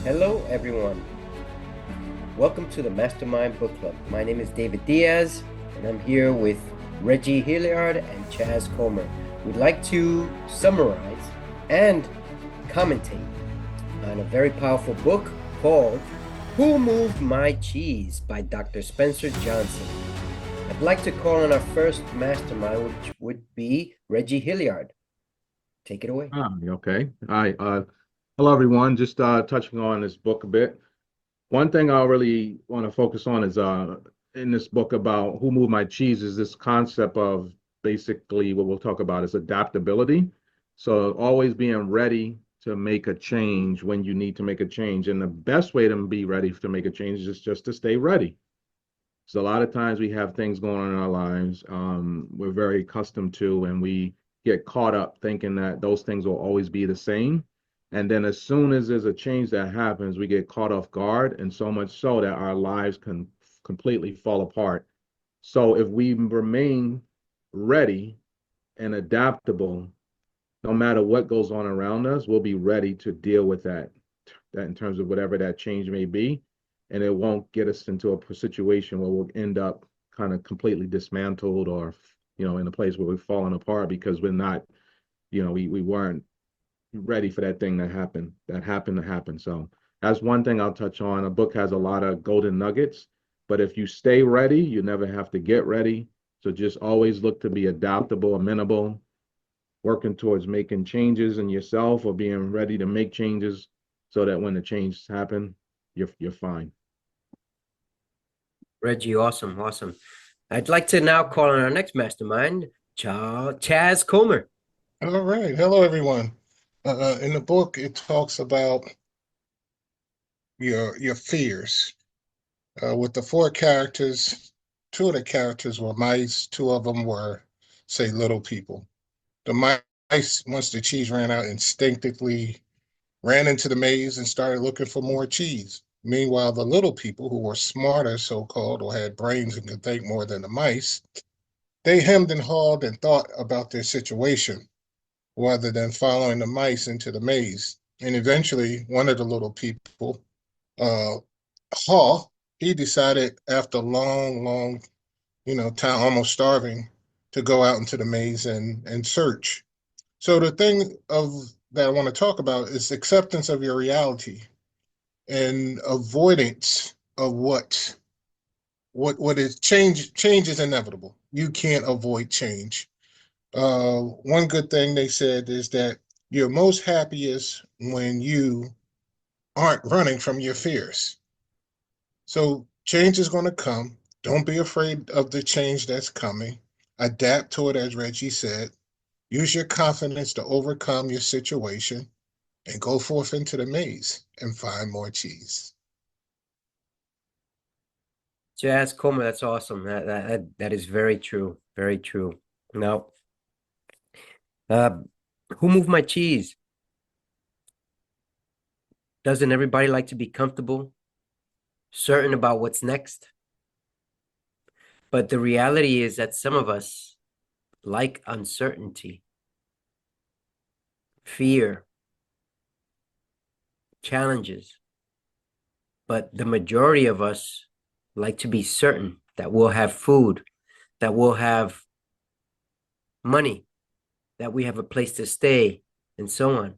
Hello, everyone. Welcome to the Mastermind Book Club. My name is David Diaz, and I'm here with Reggie Hilliard and Chaz Comer. We'd like to summarize and commentate on a very powerful book called Who Moved My Cheese by Dr. Spencer Johnson. I'd like to call on our first mastermind, which would be Reggie Hilliard. Take it away. Okay. Hi. Hello, everyone. Just touching on this book a bit. One thing I really want to focus on is in this book about who moved my cheese is this concept of basically what we'll talk about is adaptability. So always being ready to make a change when you need to make a change. And the best way to be ready to make a change is just to stay ready. So a lot of times we have things going on in our lives we're very accustomed to, and we get caught up thinking that those things will always be the same. And then as soon as there's a change that happens, we get caught off guard, and so much so that our lives can completely fall apart. So if we remain ready and adaptable, no matter what goes on around us, we'll be ready to deal with that in terms of whatever that change may be, and it won't get us into a situation where we'll end up kind of completely dismantled or in a place where we're falling apart because we're not, we weren't ready for that thing that happened. So that's one thing I'll touch on. A book has a lot of golden nuggets, but if you stay ready, you never have to get ready. So just always look to be adaptable, amenable, working towards making changes in yourself or being ready to make changes so that when the changes happen, you're fine. Reggie, awesome, awesome. I'd like to now call on our next mastermind, Chaz Comer. All right. Hello, everyone. In the book, it talks about your fears. With the four characters, two of the characters were mice, two of them were, say, little people. The mice, once the cheese ran out, instinctively ran into the maze and started looking for more cheese. Meanwhile, the little people, who were smarter, so-called, or had brains and could think more than the mice, they hemmed and hawed and thought about their situation rather than following the mice into the maze. And eventually, one of the little people, uh, Haw, he decided after long, time, almost starving, to go out into the maze and search. So the thing of that I want to talk about is acceptance of your reality and avoidance of what is change. Change is inevitable. You can't avoid change. One good thing they said is that you're most happiest when you aren't running from your fears. So change is going to come. Don't be afraid of the change that's coming. Adapt to it, as Reggie said. Use your confidence to overcome your situation and go forth into the maze and find more cheese. Chaz Comer, that's awesome. That is very true. Very true. Now, uh, who moved my cheese? Doesn't everybody like to be comfortable, certain about what's next? But the reality is that some of us like uncertainty, fear, challenges. But the majority of us like to be certain that we'll have food, that we'll have money, that we have a place to stay, and so on.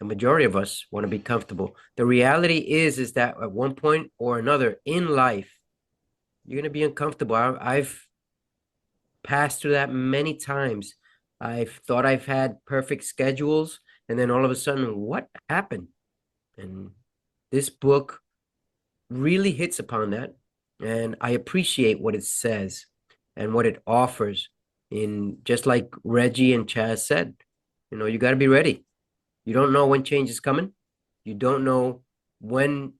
The majority of us want to be comfortable. The reality is that at one point or another in life, you're going to be uncomfortable. I've passed through that many times. I've thought I've had perfect schedules, and then all of a sudden, what happened? And this book really hits upon that. And I appreciate what it says and what it offers. In just like Reggie and Chaz said, you got to be ready. You don't know when change is coming. You don't know when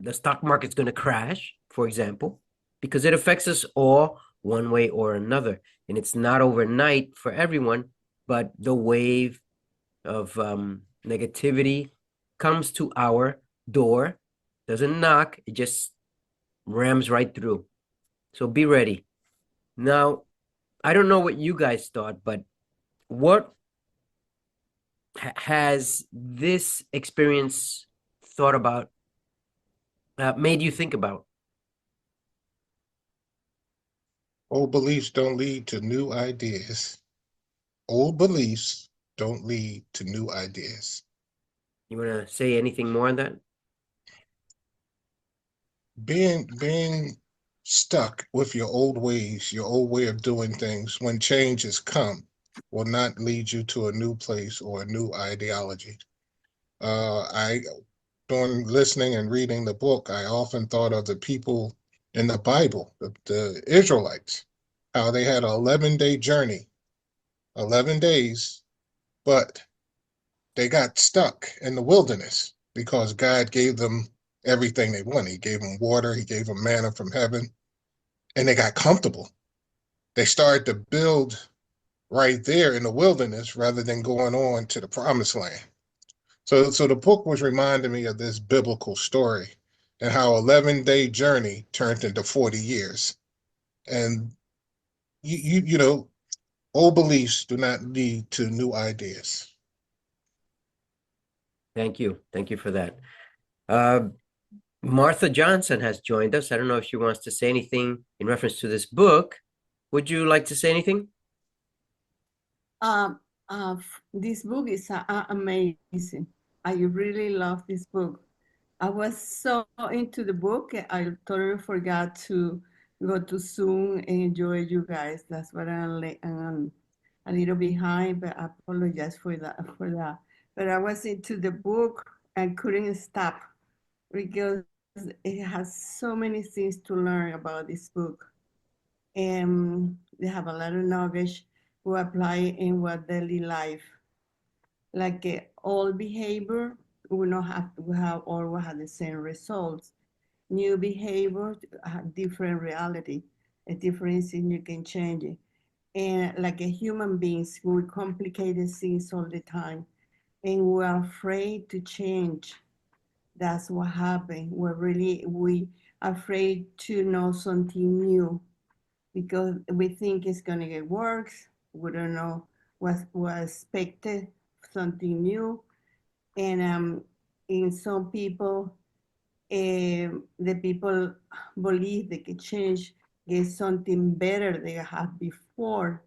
the stock market's going to crash, for example, because it affects us all one way or another. And it's not overnight for everyone, but the wave of negativity comes to our door, doesn't knock, it just rams right through. So be ready. Now, I don't know what you guys thought, but what has this experience thought about, made you think about? Old beliefs don't lead to new ideas. Old beliefs don't lead to new ideas. You want to say anything more on that? Being stuck with your old ways, your old way of doing things, when change has come, will not lead you to a new place or a new ideology. I, during listening and reading the book, I often thought of the people in the Bible, the Israelites, how they had an 11-day journey, 11 days, but they got stuck in the wilderness because God gave them everything they wanted. He gave them water, he gave them manna from heaven, and they got comfortable. They started to build right there in the wilderness rather than going on to the promised land. So the book was reminding me of this biblical story and how 11-day journey turned into 40 years. And you know, old beliefs do not lead to new ideas. Thank you. Thank you for that. Martha Johnson has joined us. I don't know if she wants to say anything in reference to this book. Would you like to say anything? This book is amazing. I really love this book. I was so into the book, I totally forgot to go to Zoom and enjoy you guys. That's what I'm a little behind, but I apologize for that. But I was into the book and couldn't stop because it has so many things to learn about this book. And they have a lot of knowledge to apply in our daily life. Like all behavior will not have to have always have the same results. New behavior have different reality, a different thing you can change it. And like a human beings, we complicate things all the time, and we're afraid to change. That's what happened. We afraid to know something new because we think it's gonna get worse. We don't know what expected, something new, and in some people, the people believe they can change, get something better they had before.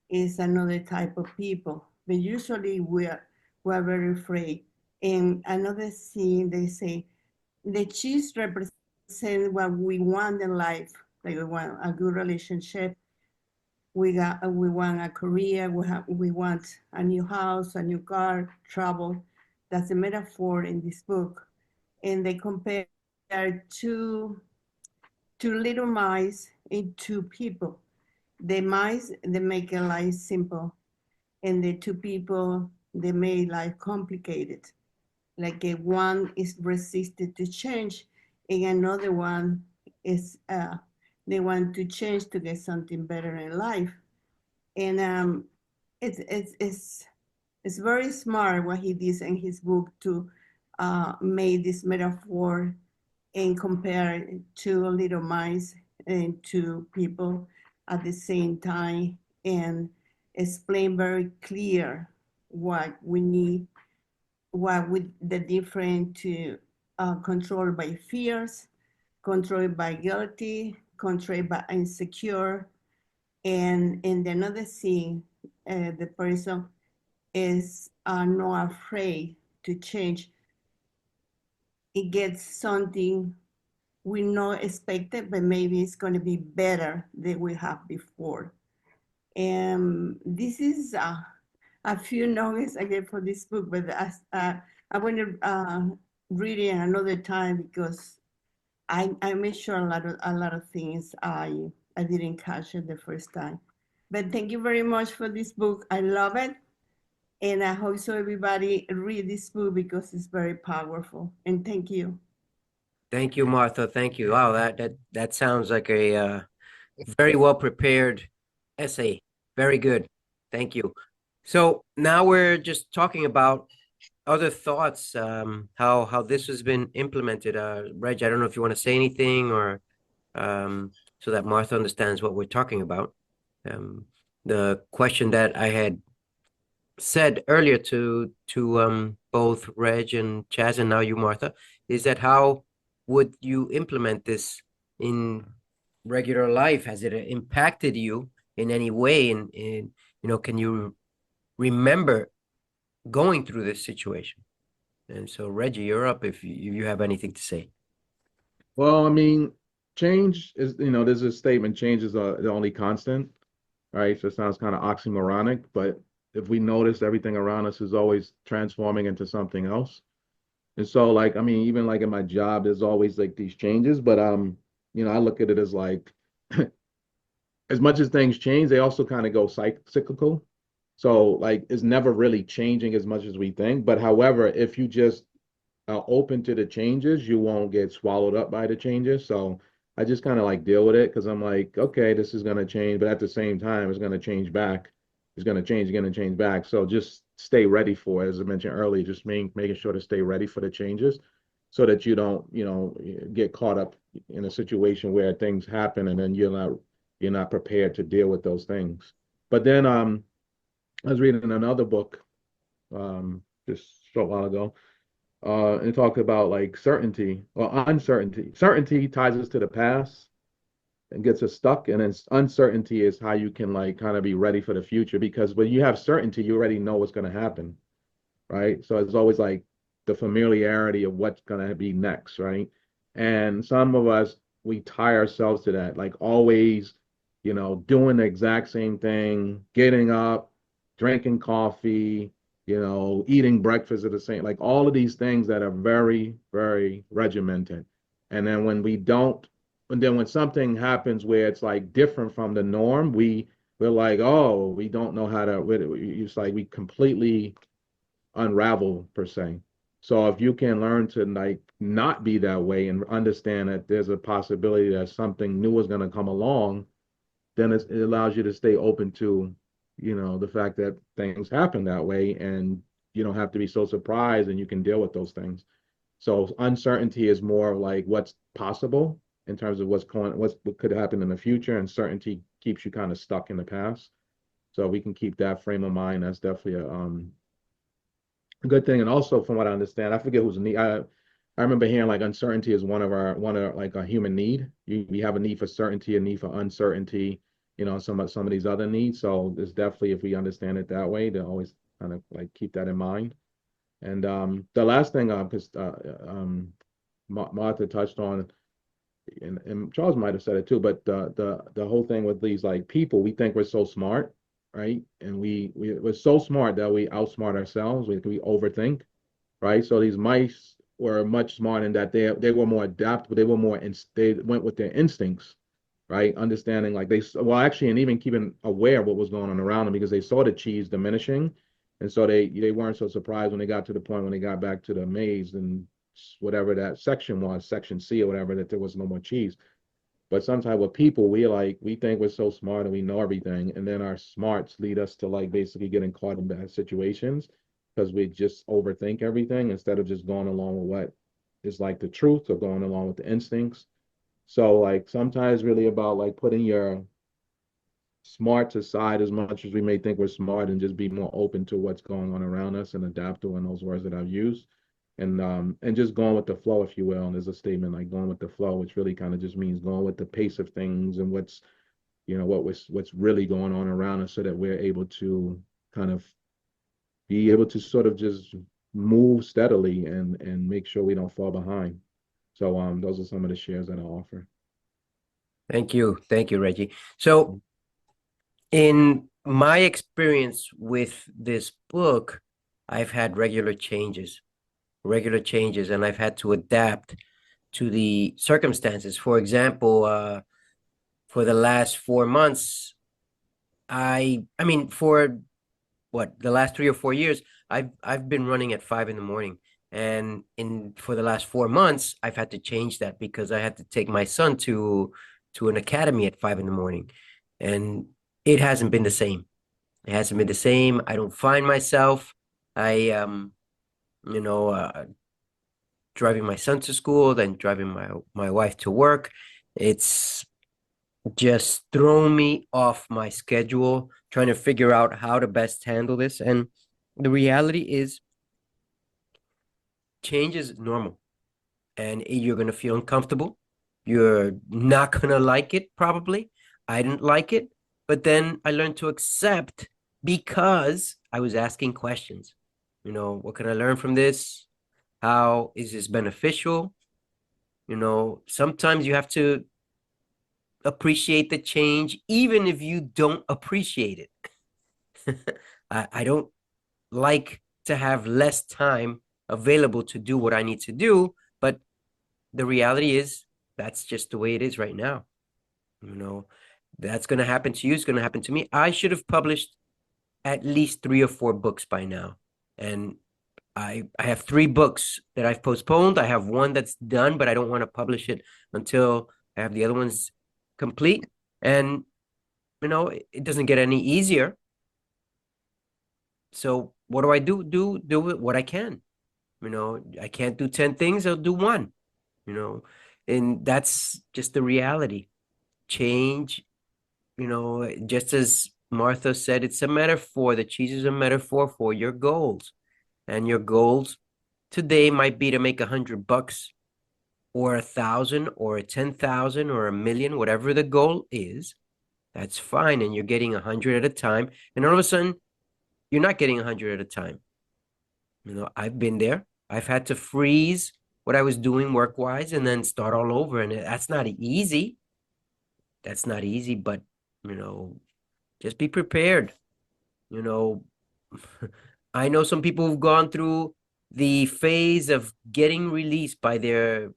Is another type of people, but usually we're very afraid. And another thing they say, the cheese represents what we want in life. Like we want a good relationship, we want a career, we want a new house, a new car, travel. That's a metaphor in this book. And they compare two little mice and two people. The mice, they make a life simple, and the two people, they make life complicated. Like one is resisted to change, and another one is they want to change to get something better in life. And it's very smart what he did in his book to make this metaphor and compare two little mice and two people at the same time, and explain very clear what we need, what with the different to controlled by fears, controlled by guilty, controlled by insecure, and another thing, the person is not afraid to change. It gets something we not expected, but maybe it's going to be better than we have before. And this is a few nuggets I get for this book, but I want to read it another time because I made sure a lot of things I didn't catch it the first time. But thank you very much for this book. I love it. And I hope so everybody read this book because it's very powerful. And thank you. Thank you, Martha. Thank you. Wow, that sounds like a very well prepared essay. Very good. Thank you. So now we're just talking about other thoughts, how this has been implemented. Reg, I don't know if you want to say anything or so that Martha understands what we're talking about. The question that I had said earlier to both Reg and Chaz and now you, Martha, is that how would you implement this in regular life? Has it impacted you in any way? In can you remember going through this situation? And so, Reggie, you're up if you have anything to say. Well, I mean, change is, there's a statement, change is the only constant, right? So it sounds kind of oxymoronic, but if we notice everything around us is always transforming into something else. And so like, I mean, even like in my job, there's always like these changes, but I look at it as like as much as things change, they also kind of go cyclical. So like it's never really changing as much as we think. But however, if you just are open to the changes, you won't get swallowed up by the changes. So I just kind of like deal with it because I'm like, okay, this is gonna change, but at the same time, it's gonna change back. It's gonna change back. So just stay ready for it. As I mentioned earlier, just making sure to stay ready for the changes so that you don't, get caught up in a situation where things happen and then you're not prepared to deal with those things. But then I was reading another book just a short while ago, and it talked about like certainty or uncertainty. Certainty ties us to the past and gets us stuck, and then uncertainty is how you can like kind of be ready for the future. Because when you have certainty, you already know what's going to happen, right? So it's always like the familiarity of what's going to be next, right? And some of us, we tie ourselves to that, like always, doing the exact same thing, getting up, drinking coffee, eating breakfast at the same, like all of these things that are very, very regimented. And then and then when something happens where it's like different from the norm, we're like, oh, we don't know how to, it's like we completely unravel per se. So if you can learn to like not be that way and understand that there's a possibility that something new is going to come along, then it allows you to stay open to, the fact that things happen that way and you don't have to be so surprised and you can deal with those things. So uncertainty is more like what's possible in terms of what could happen in the future, and certainty keeps you kind of stuck in the past. So we can keep that frame of mind. That's definitely a good thing. And also, from what I understand, I forget who's need. I remember hearing like uncertainty is one of like a human need. We have a need for certainty, a need for uncertainty. Some of these other needs. So there's definitely, if we understand it that way, to always kind of like keep that in mind. And the last thing, because Martha touched on, and Charles might have said it too, but the whole thing with these like people, we think we're so smart, right? And we're so smart that we outsmart ourselves. We overthink, right? So these mice were much smarter in that they were more adaptable. They went with their instincts, right? Understanding like well actually, and even keeping aware of what was going on around them because they saw the cheese diminishing, and so they weren't so surprised when they got to the point when they got back to the maze and whatever that section was, section C or whatever, that there was no more cheese. But sometimes with people, we think we're so smart and we know everything, and then our smarts lead us to like basically getting caught in bad situations because we just overthink everything instead of just going along with what is like the truth or going along with the instincts. So like sometimes really about like putting your smarts aside as much as we may think we're smart and just be more open to what's going on around us and adaptable in those words that I've used. And just going with the flow, if you will. And there's a statement like going with the flow, which really kind of just means going with the pace of things and what's really going on around us so that we're able to kind of be able to sort of just move steadily and make sure we don't fall behind. So those are some of the shares that I offer. Thank you, Reggie. So in my experience with this book, I've had regular changes, and I've had to adapt to the circumstances. For example, for the last 4 months, I mean, for what, the last 3 or 4 years, I've been running at 5 in the morning. And for the last 4 months, I've had to change that because I had to take my son to an academy at 5 in the morning. And it hasn't been the same. It hasn't been the same. I don't find myself. I you know, driving my son to school, then driving my wife to work. It's just thrown me off my schedule, trying to figure out how to best handle this. And The reality is change is normal, and you're going to feel uncomfortable. You're not going to like it, probably. I didn't like it, but then I learned to accept because I was asking questions. What can I learn from this? How is this beneficial? Sometimes you have to appreciate the change, even if you don't appreciate it. I don't like to have less time available to do what I need to do, but the reality is that's just the way it is right now. That's going to happen to you. It's going to happen to me. I should have published at least 3 or 4 books by now. And I have 3 books that I've postponed. I have one that's done, but I don't want to publish it until I have the other ones complete. And, it doesn't get any easier. So what do I do? Do what I can. I can't do 10 things. I'll do one, and that's just the reality. Change, just as Martha said, it's a metaphor. The cheese is a metaphor for your goals. And your goals today might be to make $100 or 1,000 or 10,000 or 1,000,000, whatever the goal is. That's fine. And you're getting 100 at a time. And all of a sudden, you're not getting 100 at a time. I've been there. I've had to freeze what I was doing work-wise and then start all over. And that's not easy. That's not easy, but, just be prepared. I know some people who've gone through the phase of getting released by their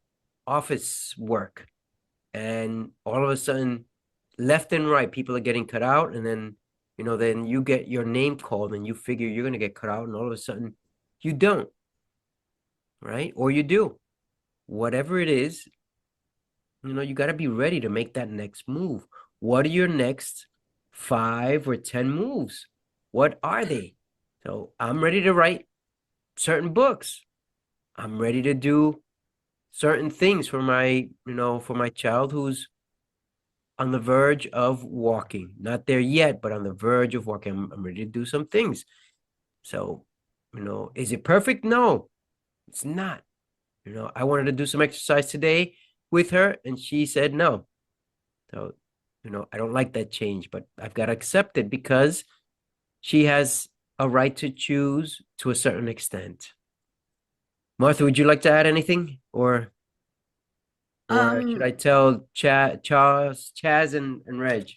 office work. And all of a sudden, left and right, people are getting cut out. And then, then you get your name called and you figure you're going to get cut out. And all of a sudden, you don't. Right? Or you do. Whatever it is, you got to be ready to make that next move. What are your next 5 or 10 moves? What are they? So I'm ready to write certain books. I'm ready to do certain things for my child who's on the verge of walking. Not there yet, but on the verge of walking. I'm ready to do some things. So, is it perfect? No, it's not. I wanted to do some exercise today with her, and she said no. So, I don't like that change, but I've got to accept it because she has a right to choose to a certain extent. Martha, would you like to add anything, or should I tell Chaz and Reg,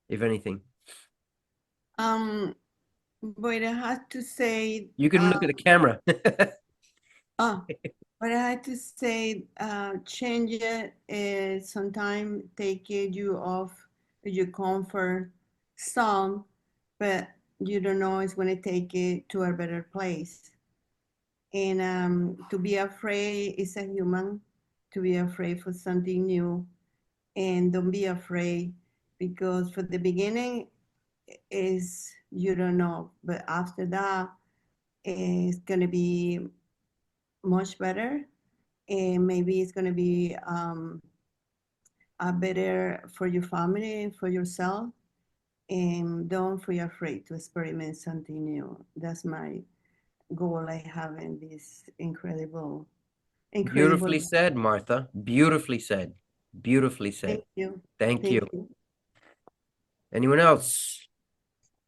if anything? But I have to say, You can look at the camera. but I have to say, change it. Sometimes take you off your comfort zone, but you don't know it's going to take it to a better place. And to be afraid is a human. To be afraid for something new, and don't be afraid, because for the beginning is you don't know, but after that it's going to be much better, and maybe it's going to be a better for your family, for yourself. And don't be afraid to experiment something new. That's my goal I have in this incredible. Beautifully said, Martha. Beautifully said. Beautifully said. Thank you. Thank you. Anyone else?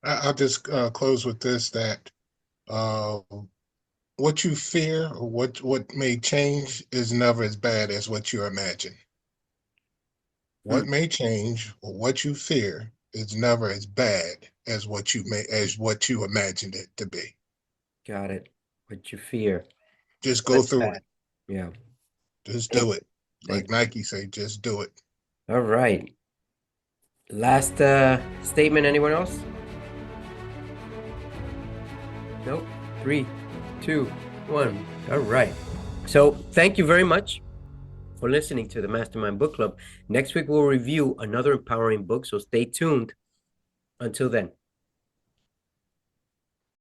I'll just close with this, that what you fear or what may change is never as bad as what you imagine. What may change or what you fear is never as bad as what you imagined it to be. Got it. What you fear. Just go through it. Yeah. Just do it. Like Nike say, just do it. All right. Last statement, anyone else? Nope. 3, 2, 1. All right. So thank you very much for listening to the Mastermind Book Club. Next week, we'll review another empowering book, so stay tuned. Until then.